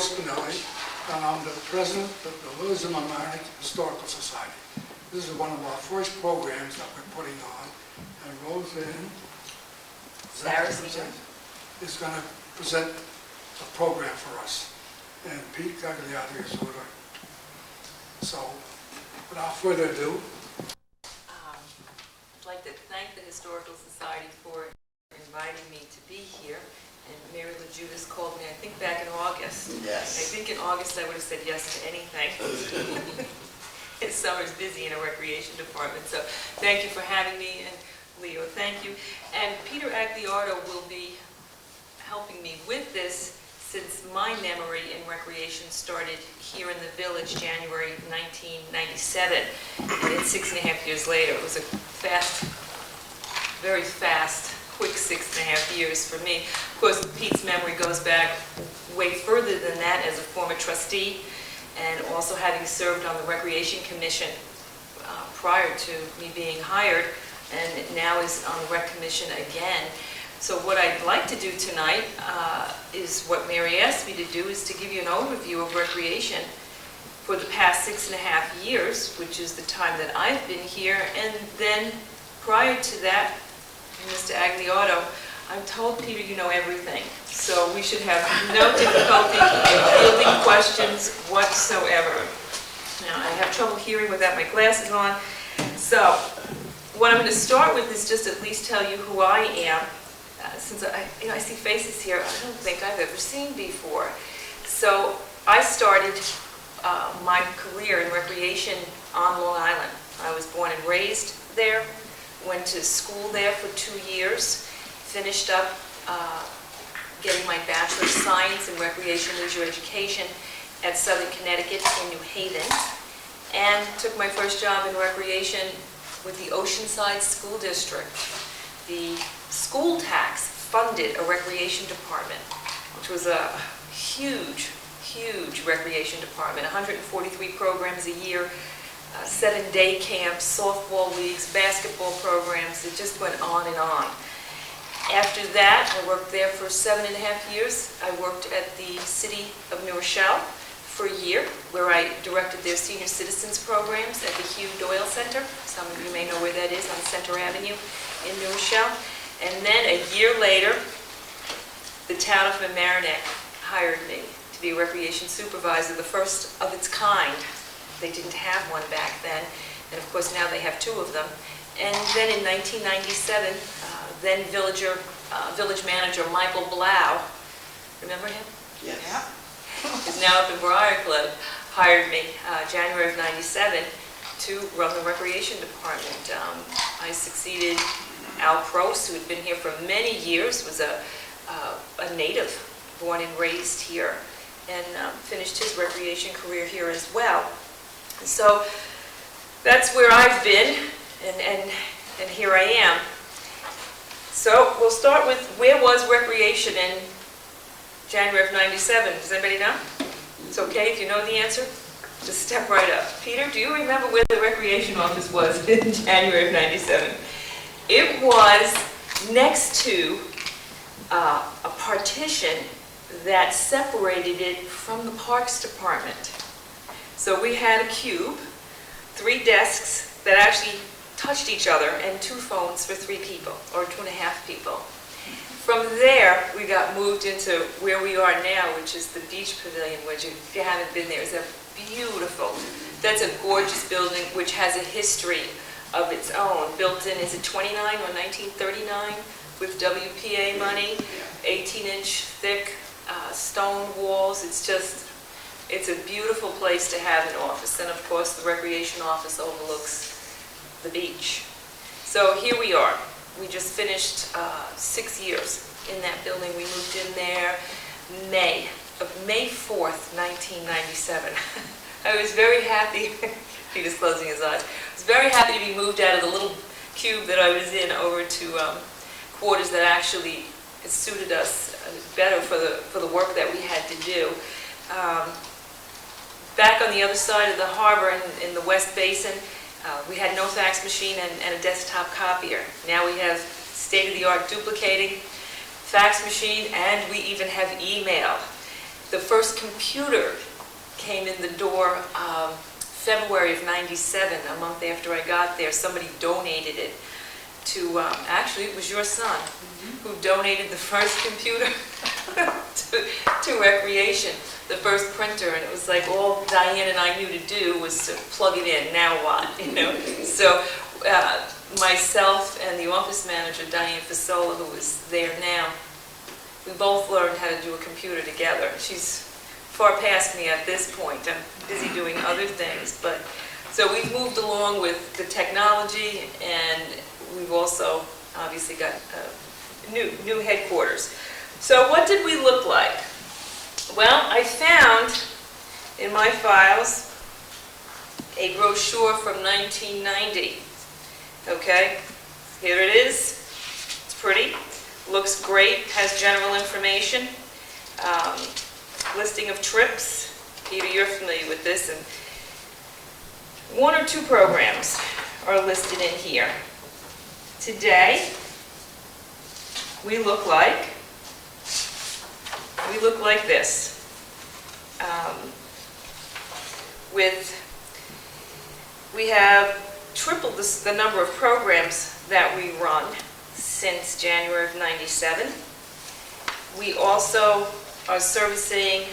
Spinelli, and I'm the president of the Mamaroneck Historical Society. This is one of our first programs that we're putting on, and Rosanne Saracino is going to present a program for us, and Pete Agliardo is over. So, without further ado, I'd like to thank the Historical Society for inviting me to be here. And Mary LaJudas called me, I think, back in August. Yes. I think in August I would have said yes to anything. His summer's busy in a recreation department, so thank you for having me, and Leo, thank you. And Peter Agliardo will be helping me with this since my memory in recreation started here in the village January 1997, and it's 6.5 years later. It was a fast, very fast, quick 6.5 years for me. Of course, Pete's memory goes back way further than that as a former trustee, and also having served on the Recreation Commission prior to me being hired, and now is on the Rec Commission again. So what I'd like to do tonight is what Mary asked me to do, is to give you an overview of recreation for the past 6.5 years, which is the time that I've been here. And then prior to that, Mr. Agliardo, I'm told, Peter, you know everything. So we should have no difficulty in fielding questions whatsoever. Now, I have trouble hearing without my glasses on. So what I'm going to start with is just at least tell you who I am. Since I see faces here I don't think I've ever seen before. So I started my career in recreation on Long Island. I was born and raised there, went to school there for 2 years, finished up getting my Bachelor of Science in Recreation Leisure Education at Southern Connecticut in New Haven, and took my first job in recreation with the Oceanside School District. The school tax funded a recreation department, which was a huge, huge recreation department. 143 programs a year, 7-day camps, softball leagues, basketball programs. It just went on and on. After that, I worked there for 7.5 years. I worked at the City of New Rochelle for a year, where I directed their senior citizens programs at the Hugh Doyle Center. Some of you may know where that is, on Center Avenue in New Rochelle. And then a year later, the town of Mamaroneck hired me to be a recreation supervisor, the first of its kind. They didn't have one back then, and of course now they have 2 of them. And then in 1997, then village manager Michael Blau, remember him? Yes. Yeah. Is now up in Briar Club, hired me January of '97 to run the recreation department. I succeeded Al Prost, who had been here for many years, was a native, born and raised here, and finished his recreation career here as well. So that's where I've been, and here I am. So we'll start with, where was recreation in January of '97? Does anybody know? It's okay if you know the answer. Just step right up. Peter, do you remember where the recreation office was in January of '97? It was next to a partition that separated it from the Parks Department. So we had a cube, 3 desks that actually touched each other, and 2 phones for 3 people, or 2.5 people. From there, we got moved into where we are now, which is the Beach Pavilion, which, if you haven't been there, is a beautiful, that's a gorgeous building which has a history of its own. Built in, is it 29 or 1939, with WPA money, 18-inch thick stone walls. It's a beautiful place to have an office. And of course, the recreation office overlooks the beach. So here we are. We just finished 6 years in that building. We moved in there May 4th, 1997. I was very happy. He was closing his eyes. I was very happy to be moved out of the little cube that I was in over to quarters that actually suited us better for the work that we had to do. Back on the other side of the harbor in the West Basin, we had no fax machine and a desktop copier. Now we have state-of-the-art duplicating, fax machine, and we even have email. The first computer came in the door February of '97, a month after I got there. Somebody donated it to, actually it was your son, who donated the first computer to Recreation, the first printer, and it was like all Diane and I knew to do was to plug it in, now what, you know? So myself and the office manager, Diane Fasola, who is there now, we both learned how to do a computer together. She's far past me at this point. I'm busy doing other things, but so we've moved along with the technology, and we've also obviously got new headquarters. So what did we look like? Well, I found in my files a brochure from 1990. Okay, here it is. It's pretty, looks great, has general information, listing of trips. Peter, you're familiar with this, and one or two programs are listed in here. Today, we look like this. We have tripled the number of programs that we run since January of '97. We also are servicing,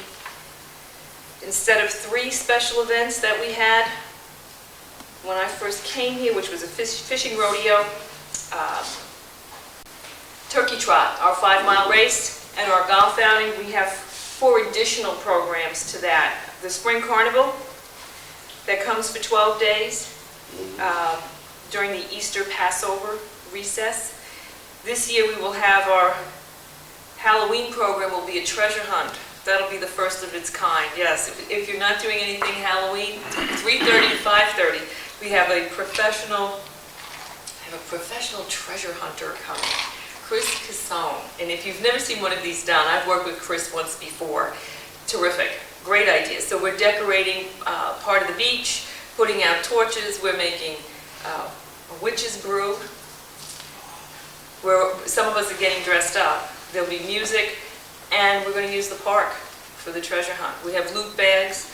instead of 3 special events that we had when I first came here, which was a fishing rodeo, turkey trot, our 5-mile race, and our golf outing, we have 4 additional programs to that. The spring carnival that comes for 12 days during the Easter Passover recess. This year we will have our Halloween program will be a treasure hunt. That'll be the first of its kind. Yes, if you're not doing anything Halloween, 3:30 to 5:30, we have a professional treasure hunter coming, Chris Cassone. And if you've never seen one of these done, I've worked with Chris once before. Terrific, great idea. So we're decorating part of the beach, putting out torches. We're making a witch's brew, where some of us are getting dressed up. There'll be music, and we're going to use the park for the treasure hunt. We have loot bags,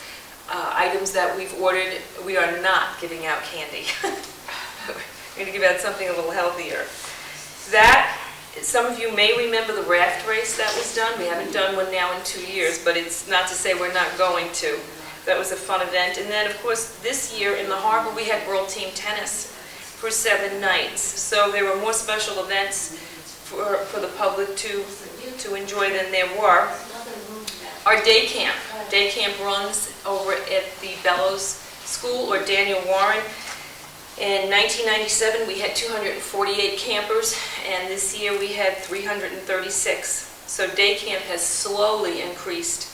items that we've ordered. We are not giving out candy. We're going to give out something a little healthier. That, some of you may remember the raft race that was done. We haven't done one now in 2 years, but it's not to say we're not going to. That was a fun event. And then, of course, this year in the harbor, we had World Team Tennis for 7 nights. So there were more special events for the public to enjoy than there were. Our day camp. Day camp runs over at the Bellows School, or Daniel Warren. In 1997, we had 248 campers, and this year we had 336. So day camp has slowly increased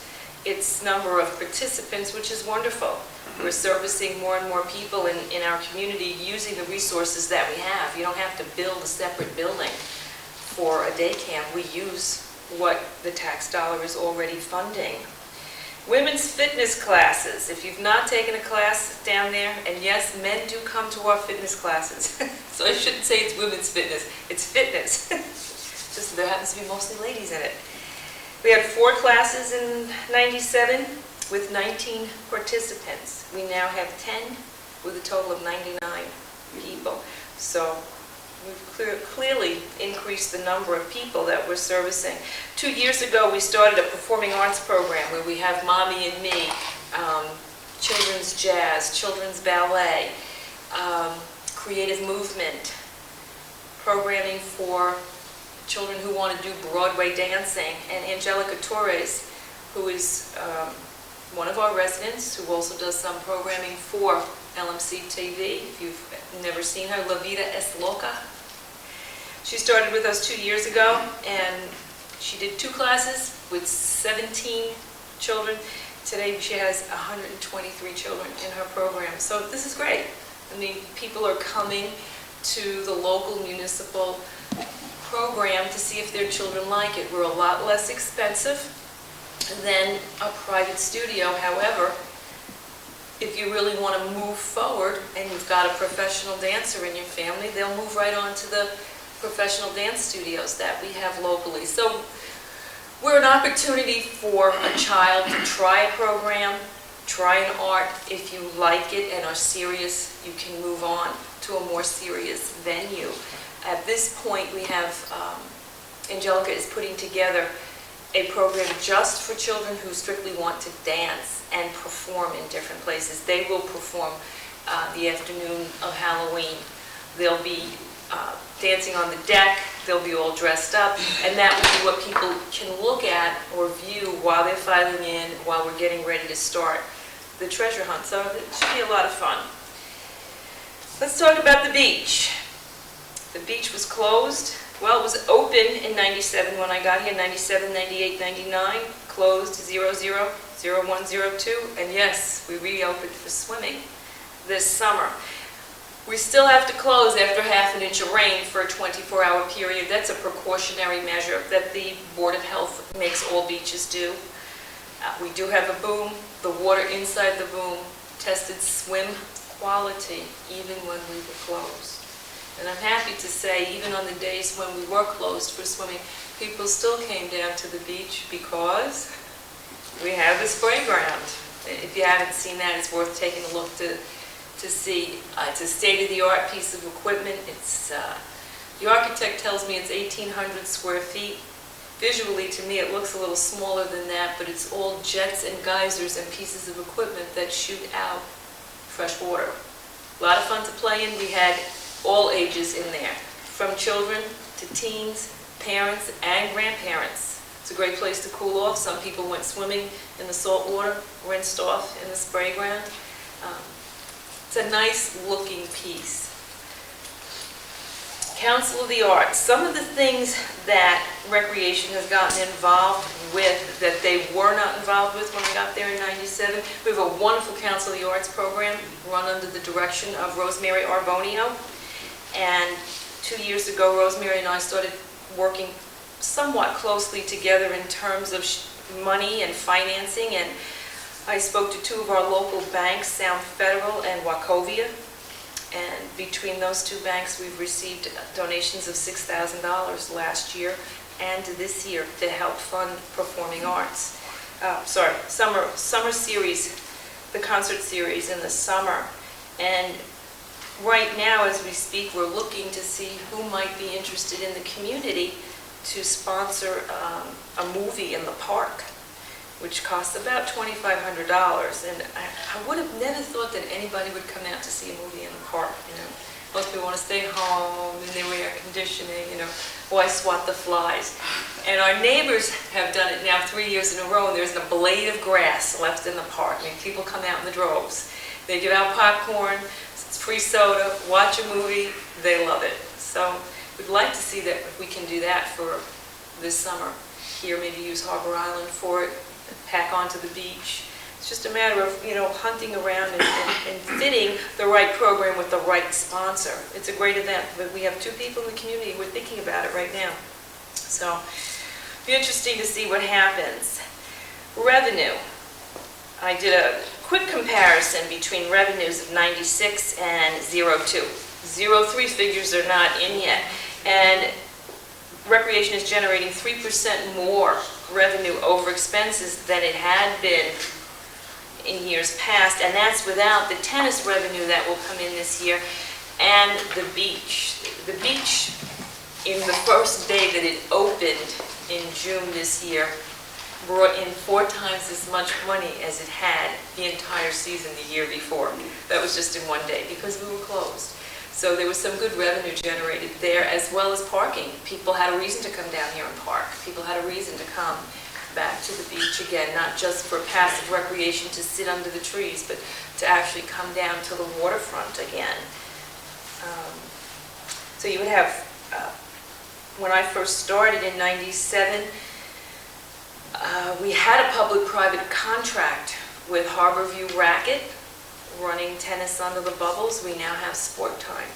its number of participants, which is wonderful. We're servicing more and more people in our community using the resources that we have. You don't have to build a separate building for a day camp. We use what the tax dollar is already funding. Women's fitness classes. If you've not taken a class down there, and yes, men do come to our fitness classes. So I shouldn't say it's women's fitness, it's fitness. Just there happens to be mostly ladies in it. We had 4 classes in '97 with 19 participants. We now have 10 with a total of 99 people. So we've clearly increased the number of people that we're servicing. 2 years ago, we started a performing arts program where we have Mommy and Me, children's jazz, children's ballet, creative movement, programming for children who want to do Broadway dancing, and Angelica Torres, who is one of our residents, who also does some programming for LMC-TV. If you've never seen her, La Vida es Loca. She started with us 2 years ago, and she did 2 classes with 17 children. Today she has 123 children in her program. So this is great. I mean, people are coming to the local municipal program to see if their children like it. We're a lot less expensive than a private studio. However, if you really want to move forward and you've got a professional dancer in your family, they'll move right on to the professional dance studios that we have locally. So We're an opportunity for a child to try a program, try an art. If you like it and are serious, you can move on to a more serious venue. At this point, we have, Angelica is putting together a program just for children who strictly want to dance and perform in different places. They will perform the afternoon of Halloween. They'll be dancing on the deck, they'll be all dressed up, and that will be what people can look at or view while they're filing in, while we're getting ready to start the treasure hunt. So it should be a lot of fun. Let's talk about the beach. The beach was closed. Well, it was open in 97 when I got here, 97, 98, 99, closed 00, 01, 02, and yes, we reopened for swimming this summer. We still have to close after half an inch of rain for a 24-hour period. That's a precautionary measure that the Board of Health makes all beaches do. We do have a boom. The water inside the boom tested swim quality even when we were closed. And I'm happy to say, even on the days when we were closed for swimming, people still came down to the beach because we have the spray ground. If you haven't seen that, it's worth taking a look to see. It's a state-of-the-art piece of equipment. It's the architect tells me it's 1,800 square feet. Visually, to me, it looks a little smaller than that, but it's all jets and geysers and pieces of equipment that shoot out fresh water. A lot of fun to play in. We had all ages in there, from children to teens, parents, and grandparents. It's a great place to cool off. Some people went swimming in the salt water, rinsed off in the spray ground. It's a nice looking piece. Council of the Arts. Some of the things that Recreation has gotten involved with that they were not involved with when we got there in 97. We have a wonderful Council of the Arts program run under the direction of Rosemary Arbonio. And 2 years ago, Rosemary and I started working somewhat closely together in terms of money and financing. And I spoke to two of our local banks, Sound Federal and Wachovia. And between those two banks, we've received donations of $6,000 last year and this year to help fund performing arts. Summer series, the concert series in the summer. And right now, as we speak, we're looking to see who might be interested in the community to sponsor a movie in the park, which costs about $2,500. And I would have never thought that anybody would come out to see a movie in the park. You know, most people want to stay home and they wear air conditioning. You know, why swat the flies? And our neighbors have done it now 3 years in a row. And there's a blade of grass left in the park. I mean, people come out in the droves. They give out popcorn, free soda, watch a movie. They love it. So we'd like to see that if we can do that for this summer here. Maybe use Harbor Island for it. Pack onto the beach. It's just a matter of, you know, hunting around and fitting the right program with the right sponsor. It's a great event, but we have two people in the community who are thinking about it right now. So, be interesting to see what happens. Revenue. I did a quick comparison between revenues of 96 and 02. 03 figures are not in yet. And Recreation is generating 3% more revenue over expenses than it had been in years past, and that's without the tennis revenue that will come in this year and the beach. The beach, in the first day that it opened in June this year, brought in 4 times as much money as it had the entire season the year before. That was just in one day because we were closed. So there was some good revenue generated there, as well as parking. People had a reason to come down here and park. People had a reason to come back to the beach again, not just for passive recreation to sit under the trees, but to actually come down to the waterfront again. So you would have, when I first started in 97, we had a public-private contract with Harborview Racket, running tennis under the bubbles. We now have Sport Time,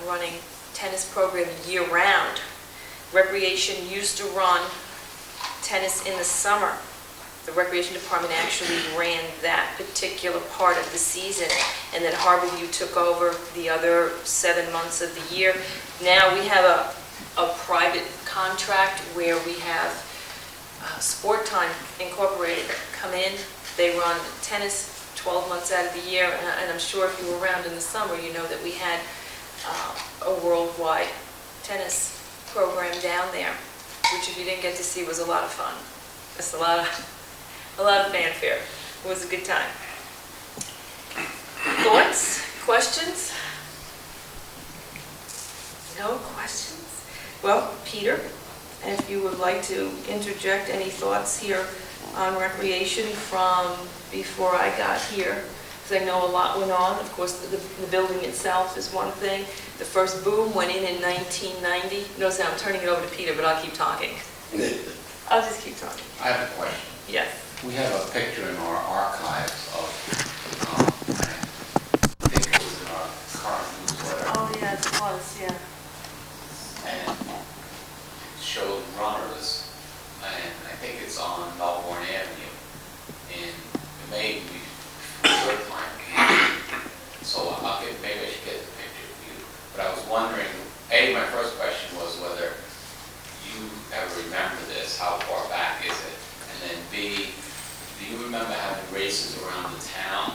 running tennis program year-round. Recreation used to run tennis in the summer. The Recreation Department actually ran that particular part of the season, and then Harborview took over the other 7 months of the year. Now we have a private contract where we have Sport Time Incorporated come in. They run tennis 12 months out of the year, and I'm sure if you were around in the summer, you know that we had a worldwide tennis program down there, which if you didn't get to see was a lot of fun. It's a lot of fanfare. It was a good time. Thoughts? Questions? No questions? Well, Peter, if you would like to interject any thoughts here on recreation from before I got here, because I know a lot went on. Of course, the building itself is one thing. The first boom went in 1990. Notice how I'm turning it over to Peter, but I'll keep talking. I'll just keep talking. I have a question. Yes. We have a picture in our archives of, I think it was in our current newsletter, Oh, yeah, it was, yeah. and it showed runners, and I think it's on Melbourne Avenue, and it may be your time. So maybe I should get the picture of you. But I was wondering, my first question was whether you ever remember this, how far back is it? And then B, do you remember having races around the town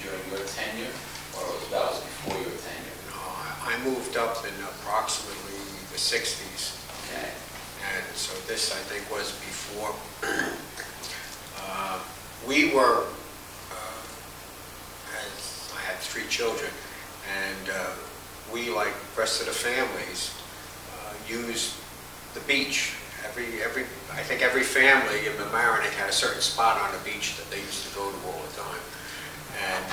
during your tenure, or that was before your tenure? No, I moved up in approximately the 60s. Okay. And so this, I think, was before. We were, as I had 3 children, and we, like the rest of the families, used the beach. I think every family in Mamaroneck had a certain spot on the beach that they used to go to all the time. And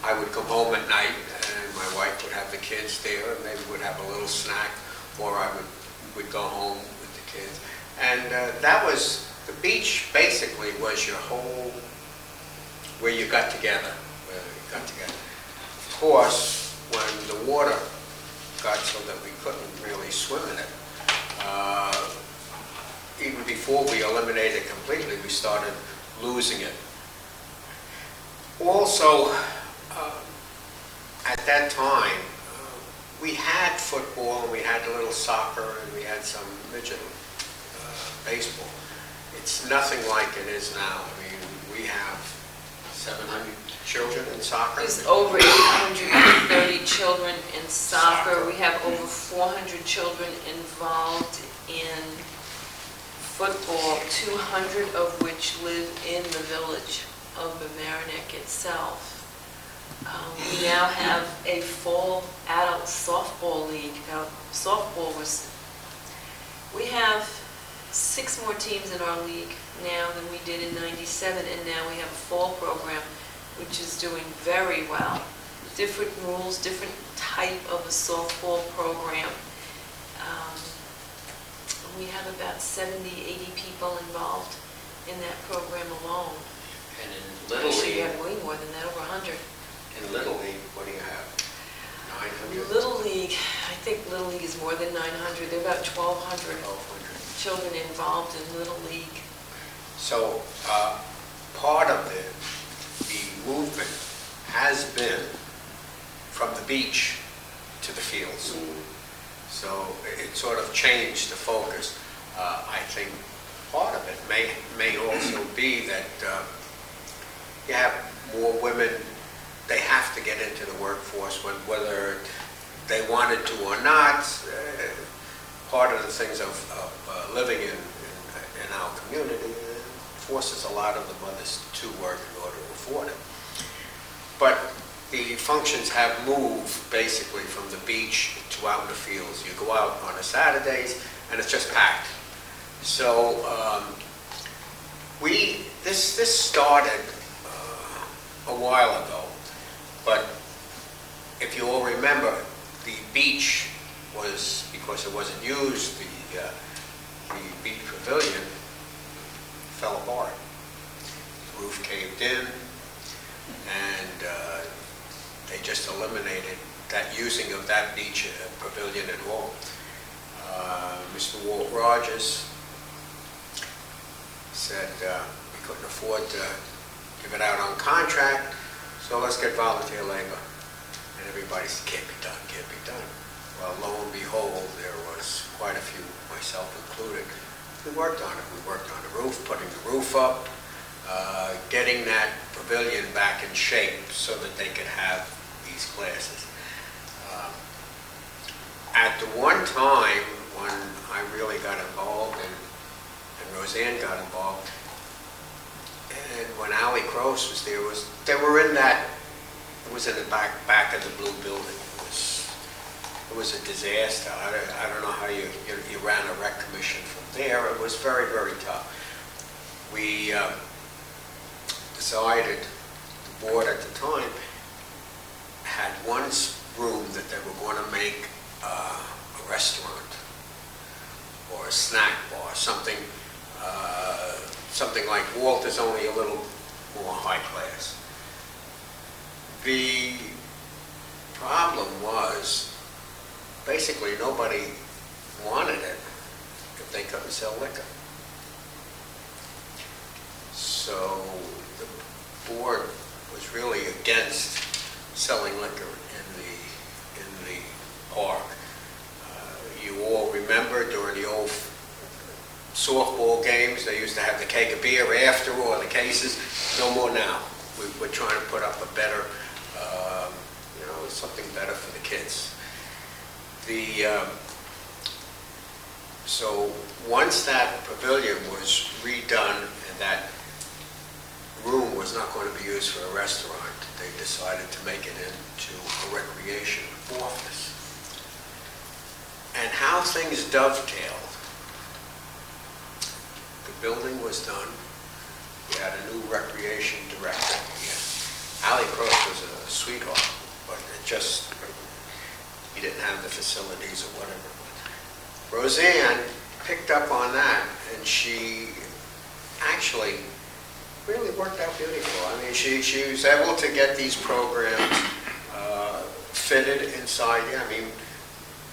I would come home at night, and my wife would have the kids there, and they would have a little snack, or I would go home with the kids. And the beach basically was your whole, where you got together. Of course, when the water got so that we couldn't really swim in it, even before we eliminated it completely, we started losing it. Also, at that time, we had football, and we had a little soccer, and we had some midget baseball. It's nothing like it is now. I mean, we have 700 children in soccer. There's over 830 children in soccer. We have over 400 children involved in football, 200 of which live in the village of Mamaroneck itself. We now have a full adult softball league. Now, softball we have 6 more teams in our league now than we did in '97, and now we have a fall program, which is doing very well. Different rules, different type of a softball program. We have about 70, 80 people involved in that program alone. And in Little Actually, we League, have way more than that, over 100. in Little League, what do you have? 900? Little League, I think Little League is more than 900. There are about 1,200 children involved in Little League. So part of the movement has been from the beach to the fields. So it sort of changed the focus. I think part of it may also be that you have more women. They have to get into the workforce, whether they wanted to or not. Part of the things of living in our community forces a lot of the mothers to work in order to afford it. But the functions have moved basically from the beach to out in the fields. You go out on the Saturdays and it's just packed. So this started a while ago, but if you all remember, the beach was, because it wasn't used, the beach pavilion fell apart. The roof caved in, and they just eliminated that using of that beach pavilion at all. Mr. Walt Rogers said we couldn't afford to give it out on contract, so let's get volunteer labor. And everybody said, can't be done, can't be done. Well, lo and behold, there was quite a few, myself included, we worked on it. We worked on the roof, putting the roof up, getting that pavilion back in shape so that they could have these classes. At the one time when I really got involved and Rosanne got involved, and when Allie Cross was there, they were in that, it was in the back of the blue building. It was a disaster. I don't know how you ran a rec commission from there. It was very, very tough. We decided, the board at the time had one room that they were going to make a restaurant or a snack bar, something like Walter's, only a little more high class. The problem was, basically nobody wanted it if they couldn't sell liquor. So the board was really against selling liquor in the park. You all remember during the old softball games, they used to have the keg of beer after all the cases. No more now. We're trying to put up a better, something better for the kids. So once that pavilion was redone and that room was not going to be used for a restaurant, they decided to make it into a recreation office. And how things dovetailed. The building was done. We had a new recreation director. Allie Cross was a sweetheart, but he didn't have the facilities or whatever. Rosanne picked up on that, and she actually really worked out beautiful. I mean, she was able to get these programs fitted inside. I mean,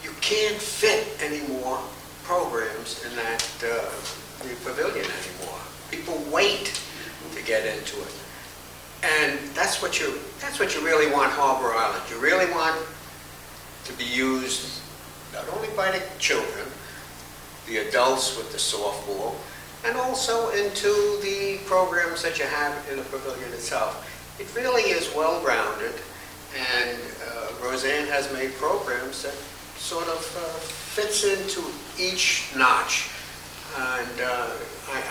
you can't fit any more programs in that the pavilion anymore. People wait to get into it, and that's what you really want Harbor Island. You really want to be used not only by the children, the adults with the softball, and also into the programs that you have in the pavilion itself. It really is well-rounded, and Rosanne has made programs that sort of fits into each notch. And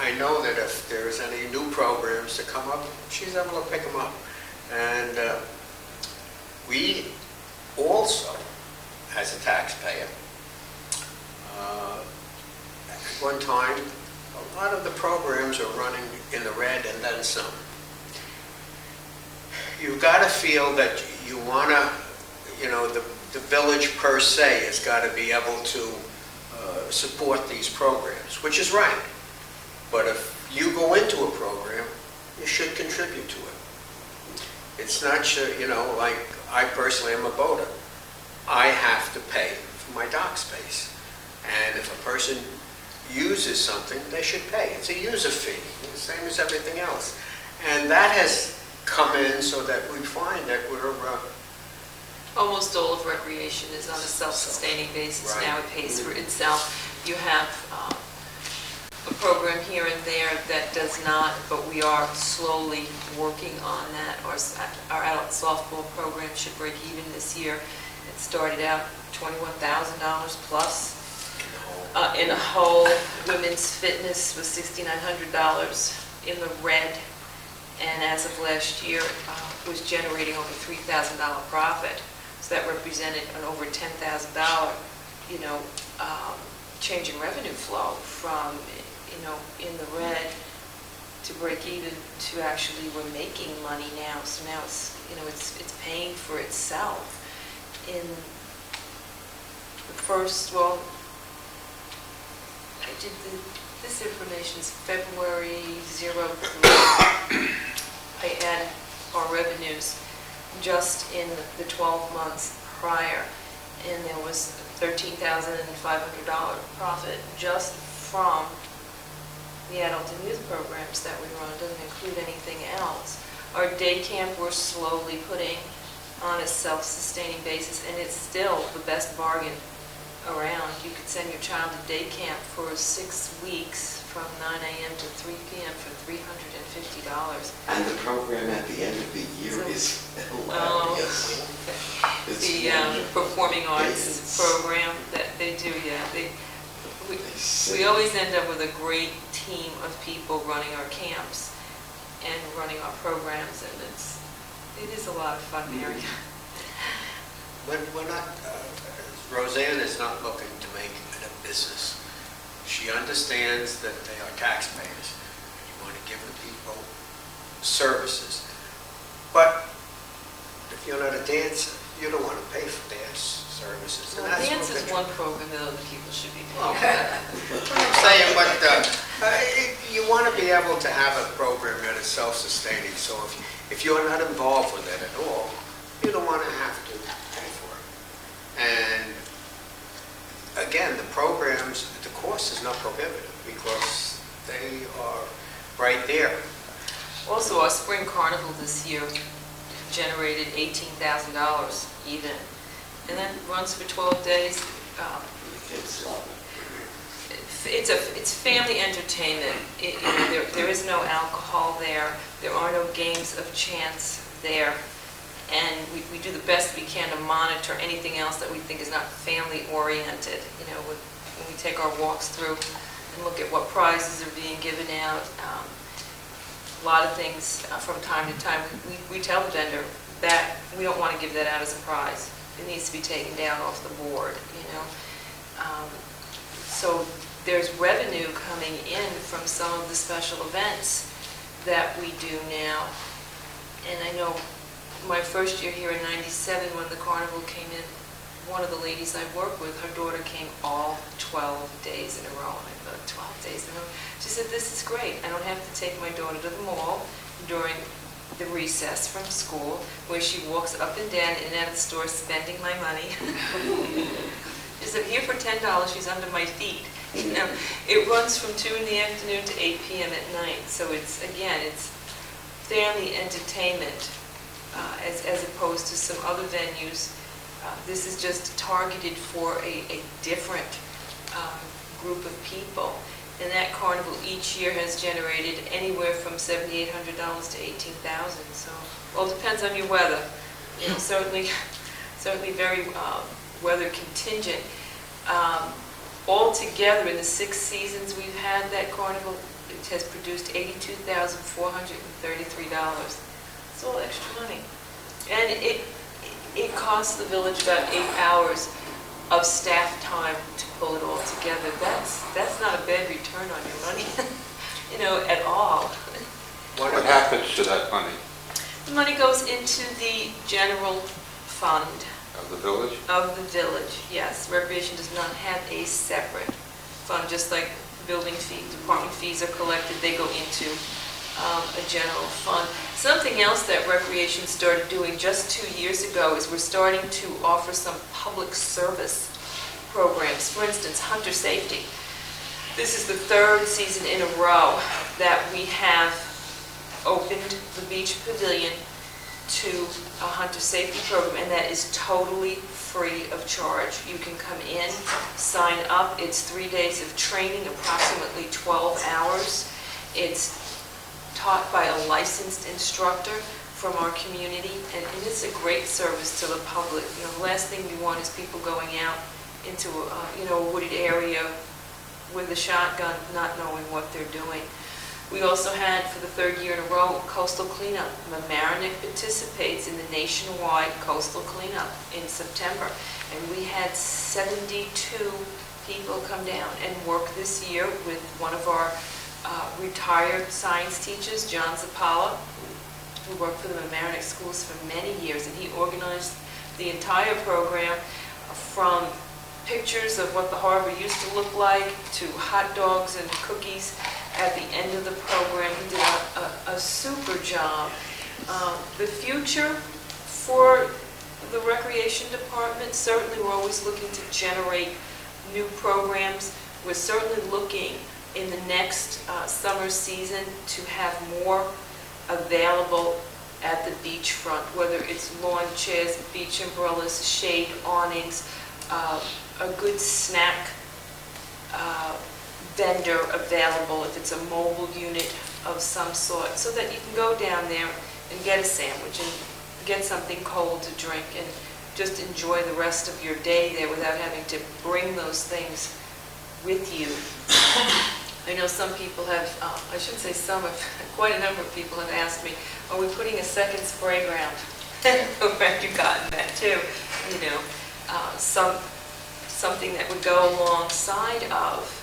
I know that if there's any new programs to come up, she's able to pick them up. And we also, as a taxpayer, at one time, a lot of the programs are running in the red and then some. You've got to feel that you want to, the village per se has got to be able to support these programs, which is right. But if you go into a program, you should contribute to it. It's not, like I personally am a boater. I have to pay for my dock space. And if a person uses something, they should pay. It's a user fee, the same as everything else. And that has come in so that we find that we're... Almost all of recreation is on a self-sustaining basis. Right. Now it pays for itself. You have a program here and there that does not, but we are slowly working on that. Our adult softball program should break even this year. It started out $21,000 plus. In a whole, women's fitness was $6,900 in the red, and as of last year, was generating over $3,000 profit. So that represented an over $10,000, change in revenue flow from, in the red to break even to actually we're making money now. So now it's, it's paying for itself. In the first, I did this information is February 03. I added our revenues just in the 12 months prior, and there was $13,500 profit just from the adult and youth programs that we run. It doesn't include anything else. Our day camp we're slowly putting on a self-sustaining basis, and it's still the best bargain around. You could send your child to day camp for 6 weeks from 9 a.m. to 3 p.m. for $350. And the program at the end of the year So- is hilarious. It's The wonderful. performing arts It's- program that they do, yeah. We sing. always end up with a great team of people running our camps and running our programs, and it is a lot of fun, Mary. We're not, Rosanne is not looking to make it a business. She understands that they are taxpayers. You want to give the people services. But if you're not a dancer, you don't want to pay for dance services. And Well, that's dance what is they're- one program that other people should be Well, paying for. I'm saying, but you want to be able to have a program that is self-sustaining. So if you're not involved with it at all, you don't want to have to pay for it. And again, the programs, the cost is not prohibitive because they are right there. Also, our spring carnival this year generated $18,000 even, and that runs for 12 days. It's lovely. It's family entertainment. There is no alcohol there. There are no games of chance there. And we do the best we can to monitor anything else that we think is not family-oriented. When we take our walks through and look at what prizes are being given out. A lot of things from time to time, we tell the vendor that we don't want to give that out as a prize. It needs to be taken down off the board, So there's revenue coming in from some of the special events that we do now. And I know my first year here in '97, when the carnival came in, one of the ladies I work with, her daughter came all 12 days in a row. And I thought, 12 days in a row? She said, this is great. I don't have to take my daughter to the mall during the recess from school, where she walks up and down in and out of the store spending my money. She said, here for $10, she's under my feet. It runs from 2 in the afternoon to 8 p.m. at night. So it's family entertainment as opposed to some other venues. This is just targeted for a different group of people. And that carnival each year has generated anywhere from $7,800 to $18,000. So, well, it depends on your weather. Certainly very weather contingent. Altogether, in the 6 seasons we've had that carnival, it has produced $82,433. It's all extra money. And it costs the village about 8 hours of staff time to pull it all together. That's not a bad return on your money, at all. What happens to that money The money goes into the general fund of the village? of the village, yes. Recreation does not have a separate fund, just like building fee, department fees are collected, they go into a general fund. Something else that Recreation started doing just 2 years ago is we're starting to offer some public service programs. For instance, hunter safety. This is the 3rd season in a row that we have opened the beach pavilion to a hunter safety program, and that is totally free of charge. You can come in, sign up. It's 3 days of training, approximately 12 hours. It's taught by a licensed instructor from our community, and it's a great service to the public. The last thing you want is people going out into a wooded area with a shotgun, not knowing what they're doing. We also had, for the 3rd year in a row, coastal cleanup. Mamaroneck participates in the nationwide coastal cleanup in September, and we had 72 people come down and work this year with one of our retired science teachers, John Zappala, who worked for the Mamaroneck schools for many years, and he organized the entire program from pictures of what the harbor used to look like to hot dogs and cookies at the end of the program. He did a super job. The future for the recreation department, certainly we're always looking to generate new programs. We're certainly looking in the next summer season to have more available at the beachfront, whether it's lawn chairs, beach umbrellas, shade awnings, a good snack vendor available, if it's a mobile unit of some sort, so that you can go down there and get a sandwich and get something cold to drink and just enjoy the rest of your day there without having to bring those things with you. I know some people have, I shouldn't say some, quite a number of people have asked me, are we putting a second spray ground? Have you gotten that too? You know, something that would go alongside of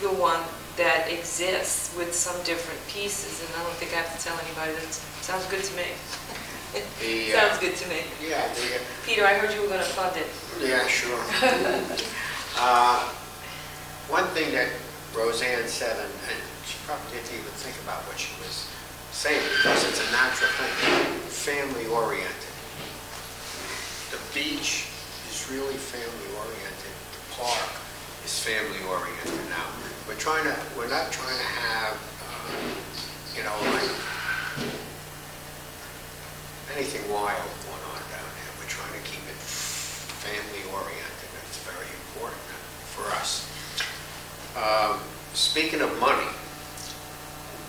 the one that exists with some different pieces, and I don't think I have to tell anybody that sounds good to me. Sounds good to me. Yeah, Peter, I heard you were going to fund it. yeah, sure. One thing that Rosanne said, and she probably didn't even think about what she was saying, because it's a natural thing, family-oriented. The beach is really family-oriented. The park is family-oriented now. We're not trying to have, like anything wild going on down there. We're trying to keep it family-oriented. That's very important for us. Speaking of money,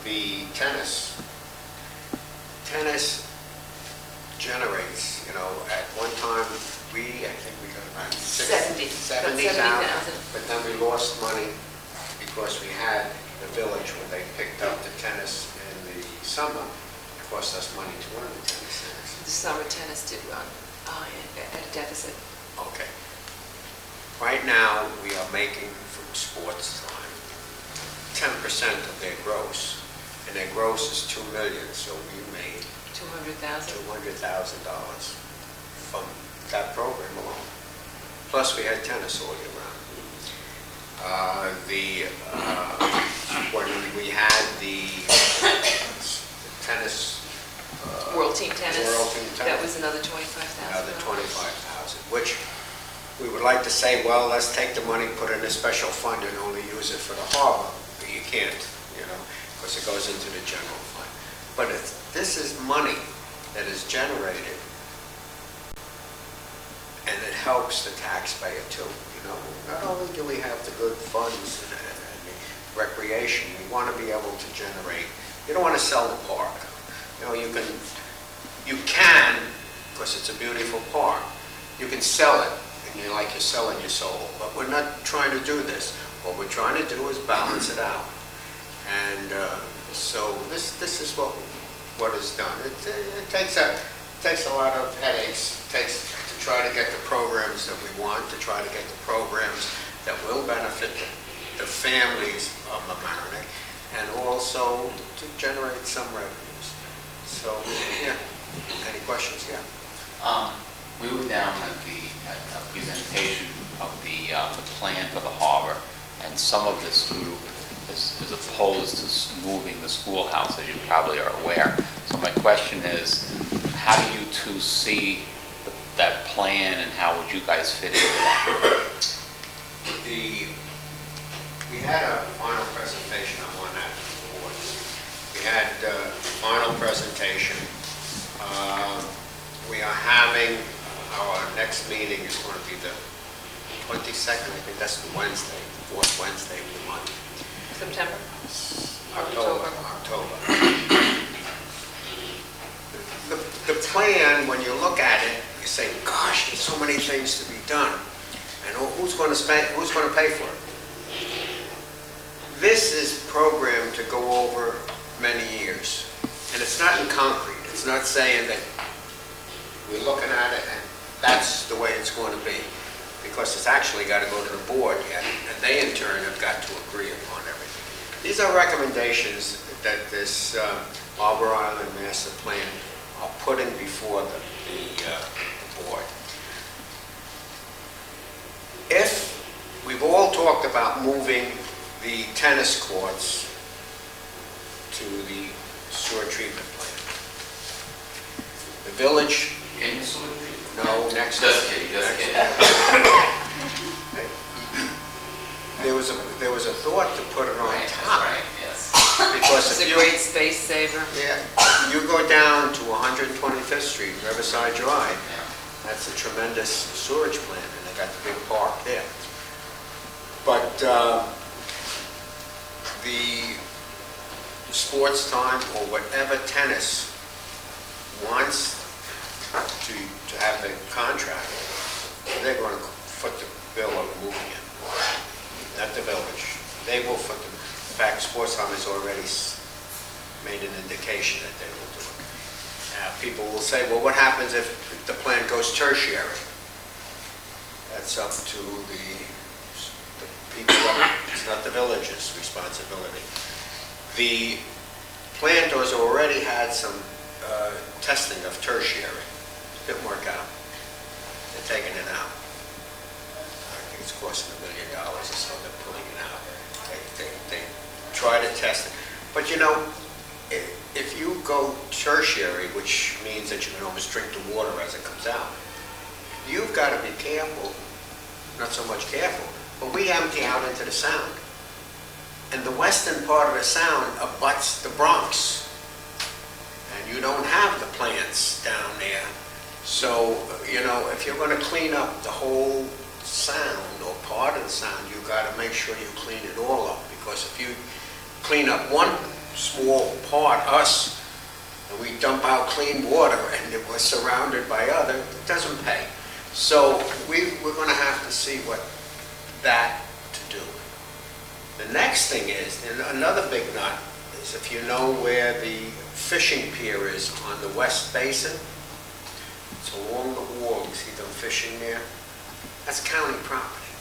the tennis generates, at one time, I think we got about 70,000. But then we lost money because we had the village when they picked up the tennis in the summer. It cost us money to run the tennis centers. The summer tennis did run at a deficit. Okay. Right now, we are making from sports time 10% of their gross, and their gross is $2 million, so we made $200,000. $200,000 from that program alone. Plus, we had tennis all year round. When we had the tennis. World Team Tennis. That was another $25,000. Another $25,000, which we would like to say, well, let's take the money, put it in a special fund and only use it for the harbor. But you can't, because it goes into the general fund. But this is money that is generated, and it helps the taxpayer too. Not only do we have the good funds and the recreation, we want to be able to generate. You don't want to sell the park. You can, because it's a beautiful park, you can sell it, and you're selling your soul. But we're not trying to do this. What we're trying to do is balance it out. And so this is what is done. It takes a lot of headaches. It takes to try to get the programs that we want, to try to get the programs that will benefit the families of Mamaroneck, and also to generate some revenues. So, yeah. Any questions? Yeah. We were down at a presentation of the plan for the harbor, and some of this group is opposed to moving the schoolhouse, as you probably are aware. So my question is, how do you two see that plan, and how would you guys fit into that? We had a final presentation on that board. We had a final presentation. We are having, our next meeting is going to be the 22nd, I think that's the Wednesday, fourth Wednesday of the month. September? October. The plan, when you look at it, you say, gosh, there's so many things to be done. And who's going to pay for it? This is programmed to go over many years. And it's not in concrete. It's not saying that we're looking at it and that's the way it's going to be. Because it's actually got to go to the board, and they in turn have got to agree upon everything. These are recommendations that this Harbor Island Master Plan are putting before the board. If we've all talked about moving the tennis courts to the sewer treatment plant, the village. In the sewer treatment? No, next. Just kidding. There was a thought to put it on Right, top. that's right, yes. Because It's if a you, great space saver. yeah, you go down to 125th Street, Riverside Drive, Yeah. that's a tremendous sewage plant, and they got the big park there. It's But the sports time or whatever tennis wants to have the contract, they're going to foot the bill of moving it, not the village. They will foot the, in fact, sports time has already made an indication that they will do it. People will say, well, what happens if the plant goes tertiary? That's up to the people, it's not the village's responsibility. The plant has already had some testing of tertiary. Didn't work out. They're taking it out. I think it's costing $1 million or so. They're pulling it out. They try to test it. But you know, if you go tertiary, which means that you can almost drink the water as it comes out, you've got to be careful. Not so much careful, but we empty out into the sound. And the western part of the sound abuts the Bronx. And you don't have the plants down there. So, you know, if you're going to clean up the whole sound or part of the sound, you've got to make sure you clean it all up. Because if you clean up one small part, us, and we dump out clean water and we're surrounded by other, it doesn't pay. So we're going to have to see what that to do. The next thing is, and another big nut, is if you know where the fishing pier is on the West Basin, it's along the wall, you see them fishing there? That's county property.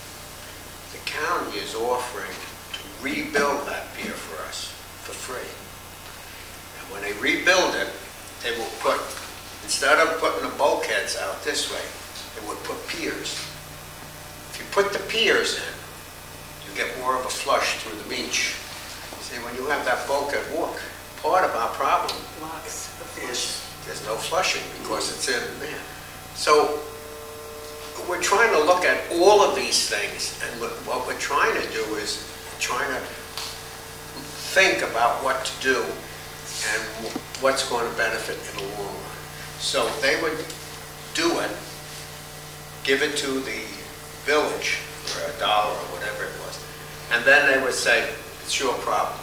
The county is offering to rebuild that pier for us for free. And when they rebuild it, they will put, instead of putting the bulkheads out this way, they would put piers. If you put the piers in, you get more of a flush through the beach. See, when you have that bulkhead walk, part of our problem is there's no flushing because it's in there. So we're trying to look at all of these things, and what we're trying to do is trying to think about what to do and what's going to benefit in the long run. So they would do it, give it to the village for $1 or whatever it was, and then they would say, it's your problem.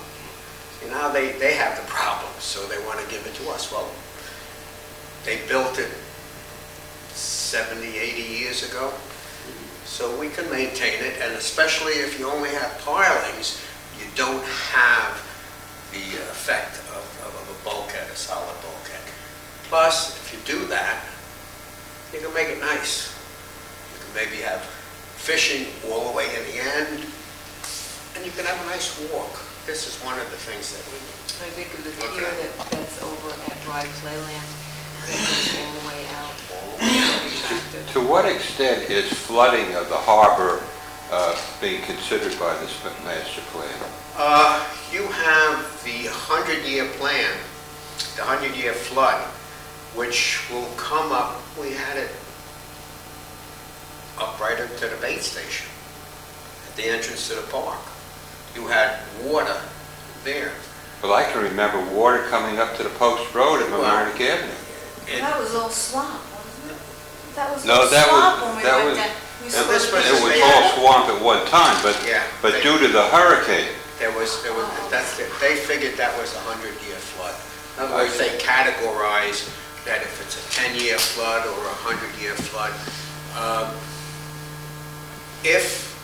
You know, they have the problem, so they want to give it to us. Well, they built it 70, 80 years ago, so we can maintain it, and especially if you only have pilings, you don't have the effect of a bulkhead, a solid bulkhead. Plus, if you do that, you can make it nice. You can maybe have fishing all the way in the end, and you can have a nice walk. This is one of the things that we I think of the pier that's over at Dry Playland, that goes all the way out. Attractive. To what extent is flooding of the harbor being considered by this master plan? You have the 100-year plan, the 100-year flood, which will come up. We had it up right up to the bait station at the entrance to the park. You had water there. Well, I can remember water coming up to the post road at Mamaroneck Avenue. That was all swamp, wasn't it? That was No, all that swamp was- when we that went was- down. We Now, saw this the was- It was pictures. all swamp at one time, but Yeah, due to the hurricane, they figured that was a 100-year flood. In other I words, they categorize that if it's a 10-year flood or a 100-year flood. If,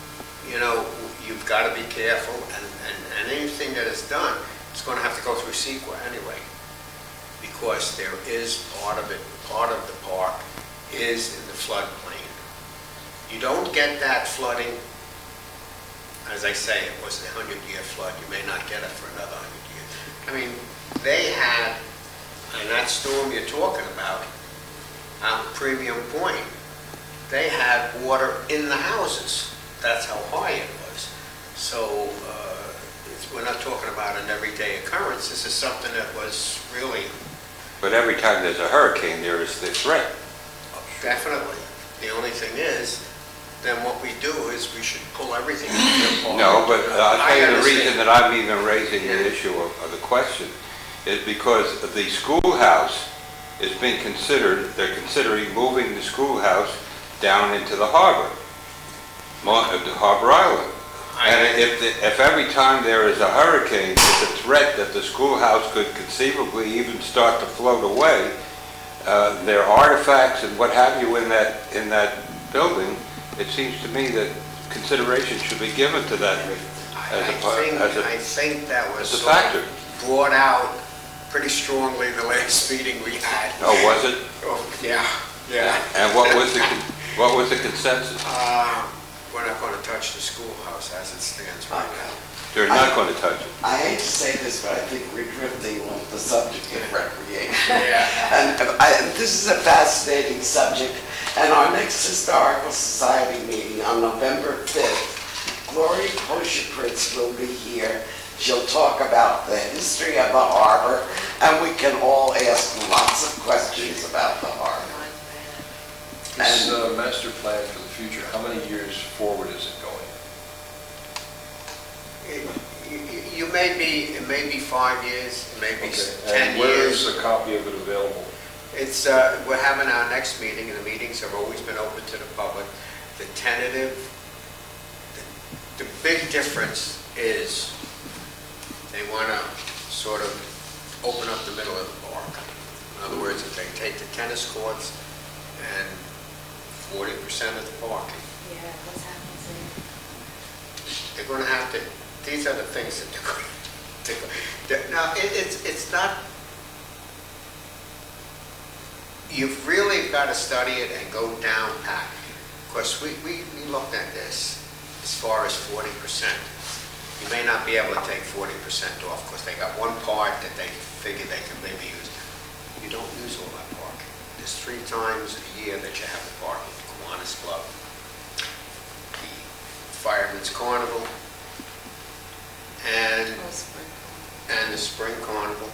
you know, you've got to be careful, and anything that is done, it's going to have to go through CEQA anyway, because there is part of it, part of the park is in the floodplain. You don't get that flooding, as I say, it was a 100-year flood. You may not get it for another 100 years. I mean, they had, and that storm you're talking about, out in Premium Point, they had water in the houses. That's how high it was. So we're not talking about an everyday occurrence. This is something that was really... but every time there's a hurricane, there is the threat. Definitely. The only thing is, then what we do is we should pull everything into the park. No, but I'll tell you the understand. reason that I'm even raising the issue of the question is because the schoolhouse is being considered, they're considering moving the schoolhouse down into the harbor, the Harbor Island. And if every time there is a hurricane, it's a threat that the schoolhouse could conceivably even start to float away, there are artifacts and what have you in that building, it seems to me that consideration should be given to that I think that was as a sort of factor. brought out pretty strongly the last meeting we had. Oh, was it? Oh, yeah, yeah. And what was the consensus? We're not going to touch the schoolhouse as it stands right now. They're not going to touch it. I hate to say this, but I think we're drifting off the subject of recreation. Yeah. And this is a fascinating subject. And our next Historical Society meeting on November 5th, Gloria Kosher-Pritz will be here. She'll talk about the history of the harbor, and we can all ask lots of questions about the harbor. This master plan for the future, how many years forward is it going? It may be 5 years, it may be 10 And where is years. a copy of it available? It's, we're having our next meeting, and the meetings have always been open to the public. The tentative, the big difference is they want to sort of open up the middle of the park. In other words, if they take the tennis courts and 40% of the parking, Yeah, what's happening they're going to have to, these are the things that they're going to, now, it's not, you've really got to study it and go down pat. Of course, we looked at this as far as 40%. You may not be able to take 40% off because they got one part that they figure they can maybe use. You don't use all that parking. There's 3 times a year that you have the parking. Kiwanis Club, the Fireman's Carnival, and the Spring Carnival,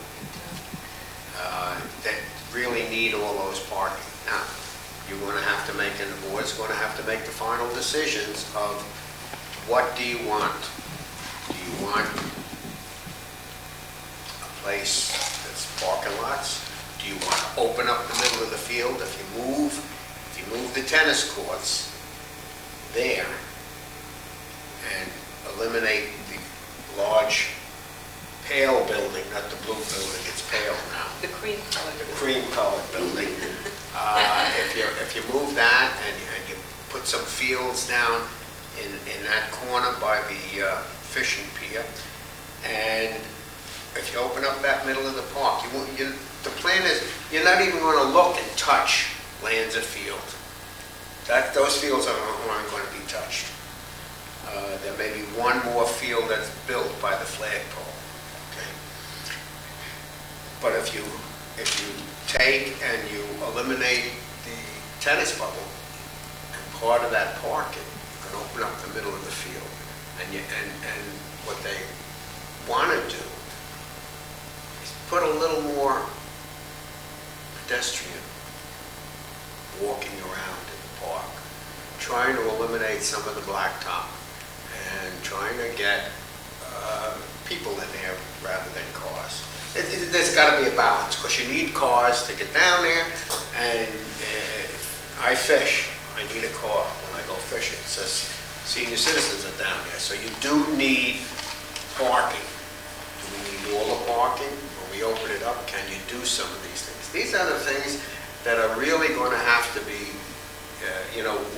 that really need all those parking. Now, you're going to have to make, and the board's going to have to make the final decisions of what do you want? Do you want a place that's parking lots? Do you want to open up the middle of the field? If you move the tennis courts there and eliminate the large pale building, not the blue building, it's pale now. The cream color. The cream colored building. If you move that and you put some fields down in that corner by the fishing pier, and if you open up that middle of the park, the plan is you're not even going to look and touch Lands of Field. Those fields aren't going to be touched. There may be one more field that's built by the flagpole. Okay. But if you take and you eliminate the tennis bubble and part of that parking, you can open up the middle of the field. And what they want to do is put a little more pedestrian walking around in the park, trying to eliminate some of the blacktop and trying to get people in there rather than cars. There's got to be a balance because you need cars to get down there, and I fish. I need a car when I go fishing. It says senior citizens are down there, so you do need parking. Do we need all the parking? When we open it up, can you do some of these things? These are the things that are really going to have to be,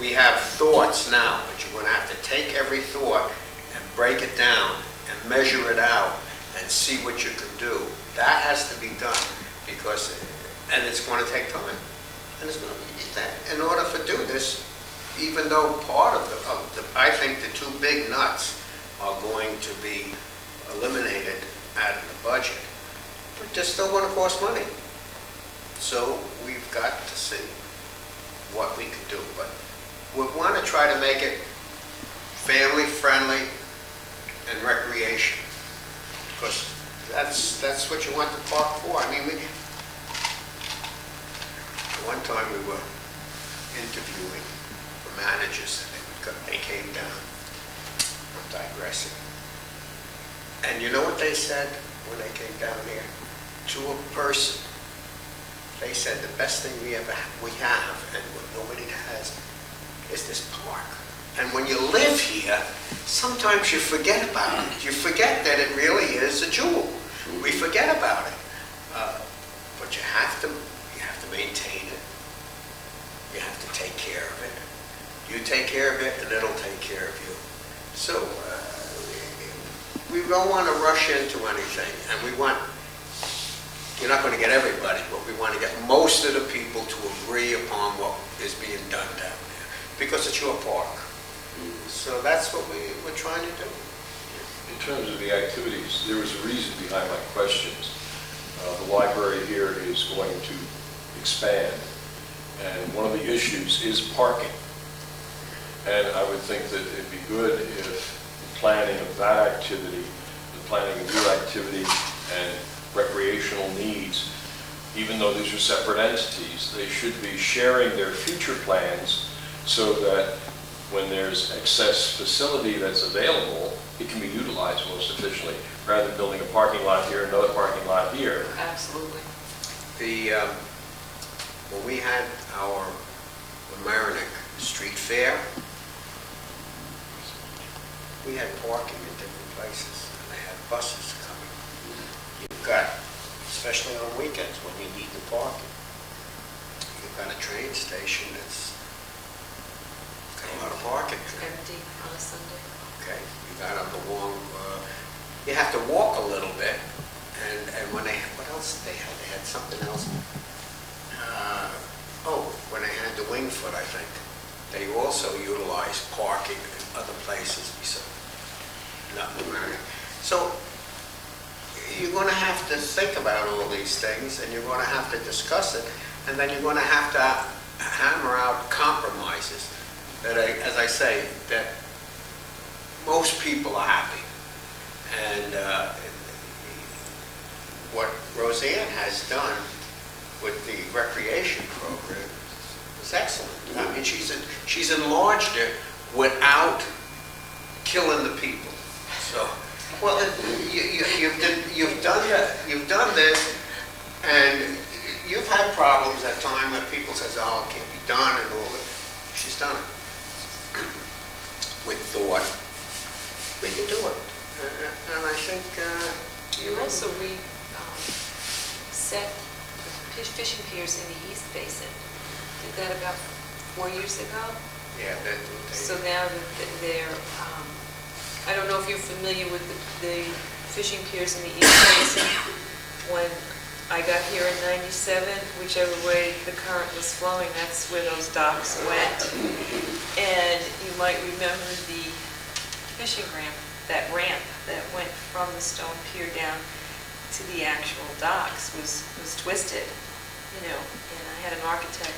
we have thoughts now, but you're going to have to take every thought and break it down and measure it out and see what you can do. That has to be done and it's going to take time. And it's going to be that. In order to do this, even though part of I think the 2 big nuts are going to be eliminated out of the budget, but they're still going to cost money. So we've got to see what we can do. But we want to try to make it family-friendly and recreation, because that's what you want the park for. I mean, one time we were interviewing for managers, and they came down. I'm digressing. And you know what they said when they came down here? To a person, they said the best thing we have and what nobody has is this park. And when you live here, sometimes you forget about it. You forget that it really is a jewel. We forget about it. But you have to maintain it. You have to take care of it. You take care of it, and it'll take care of you. So we don't want to rush into anything, and you're not going to get everybody, but we want to get most of the people to agree upon what is being done down there, because it's your park. So that's what we're trying to do. In terms of the activities, there was a reason behind my questions. The library here is going to expand, and one of the issues is parking. And I would think that it'd be good if the planning of that activity, the planning of your activity, and recreational needs, even though these are separate entities, they should be sharing their future plans so that when there's excess facility that's available, it can be utilized most efficiently, rather than building a parking lot here, another parking lot here. Absolutely. When we had our Mamaroneck Street Fair, we had parking in different places, and they had buses coming. You've got, especially on weekends when you need the parking, you've got a train station that's got a lot of parking. Empty on a Sunday. Okay, you got on the long, you have to walk a little bit, and when what else did they have? They had something else. When they had the Wingfoot, I think, they also utilized parking in other places besides. So you're going to have to think about all these things, and you're going to have to discuss it, and then you're going to have to hammer out compromises that, as I say, that most people are happy. And what Rosanne has done with the recreation program is excellent. I mean, she's enlarged it without killing the people. So, well, you've done this, and you've had problems at times that people says, "Oh, it can't be done," and all that. She's done it with thought. We can do it, and I think You also set fishing piers in the East Basin. Did that about 4 years ago. Yeah. So now that they're, I don't know if you're familiar with the fishing piers in the East Basin. When I got here in '97, whichever way the current was flowing, that's where those docks went. And you might remember the fishing ramp that went from the stone pier down to the actual docks was twisted, and I had an architect,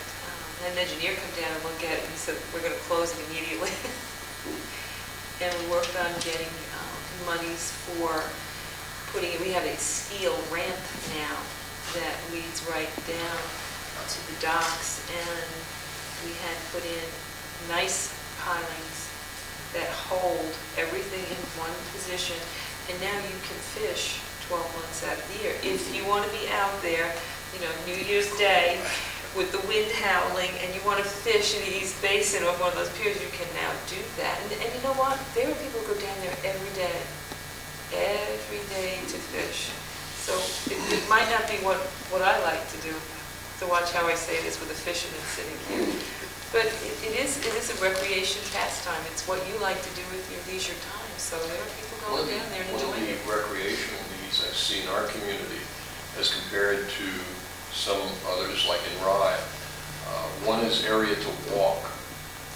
an engineer come down and look at it, and he said, "We're going to close it immediately." And we worked on getting monies for we have a steel ramp now that leads right down to the docks, and we had put in nice pilings that hold everything in one position, and now you can fish 12 months out of the year. If you want to be out there, New Year's Day with the wind howling, and you want to fish in the East Basin or one of those piers, you can now do that. And you know what? There are people who go down there every day to fish. So it might not be what I like to do, to watch how I say this with a fisherman sitting here. But it is a recreation pastime. It's what you like to do with your leisure time. So there are people going down there and enjoying it. One of the recreational needs I see in our community as compared to some others like in Rye, one is area to walk.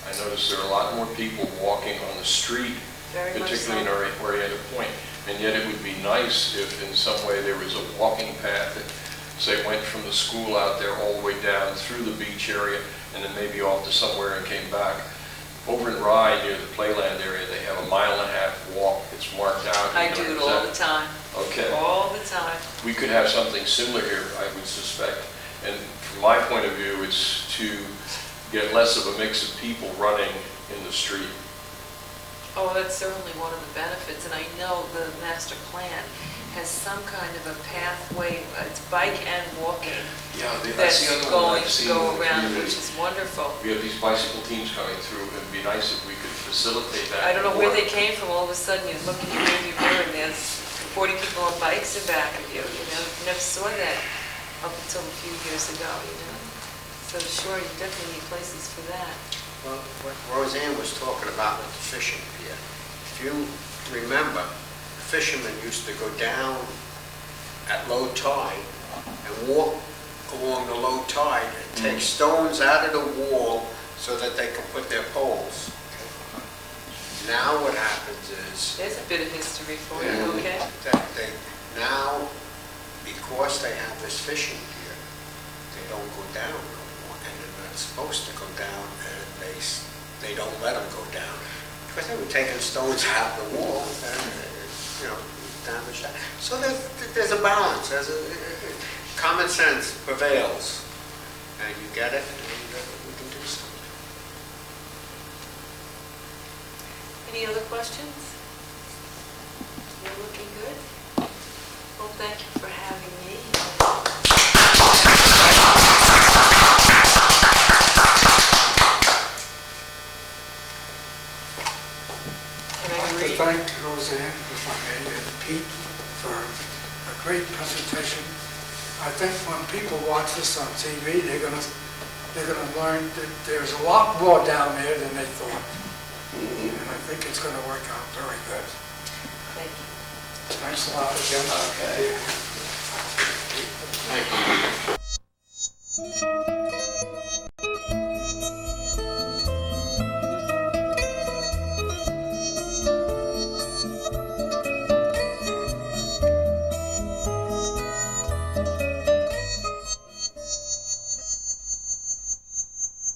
I notice there are a lot more people walking on the street, Very much particularly so. in Oriented Point. And yet it would be nice if in some way there was a walking path that, say, went from the school out there all the way down through the beach area and then maybe off to somewhere and came back. Over in Rye, near the Playland area, they have a 1.5 mile walk. It's marked out. I do it all the time. Okay. All the time. We could have something similar here, I would suspect. And from my point of view, it's to get less of a mix of people running in the street. Oh, that's certainly one of the benefits, and I know the master plan has some kind of a pathway, it's bike and walking, Yeah, that's that's the other one going I've to seen go in the around, community. which is wonderful. We have these bicycle teams coming through, and it'd be nice if we could facilitate that. I don't know where more. they came from, all of a sudden you look in your rearview mirror and there's 40 people on bikes in back of you, you know? Never saw that up until a few years ago, you know? So sure, you definitely need places for that. Well, what Rosanne was talking about with the fishing pier, if you remember, fishermen used to go down at low tide and walk along the low tide and take stones out of the wall so that they can put their poles. Now what happens is, There's a bit of history for you, Yeah. okay? that they, now, because they have this fishing pier, they don't go down no more, and they're not supposed to go down, and they don't let them go down. Because they were taking stones out of the wall, and, you know, damage that. So there's a balance, common sense prevails, and you get it, and we can do something. Any other questions? You're looking good? Well, thank you for having me. Can I'd I like to read? thank Rosanne, if I may, and Pete for a great presentation. I think when people watch this on TV, they're gonna learn that there's a lot more down there than they thought. And I think it's gonna work out very good. Thank you. Thanks a lot again. Okay.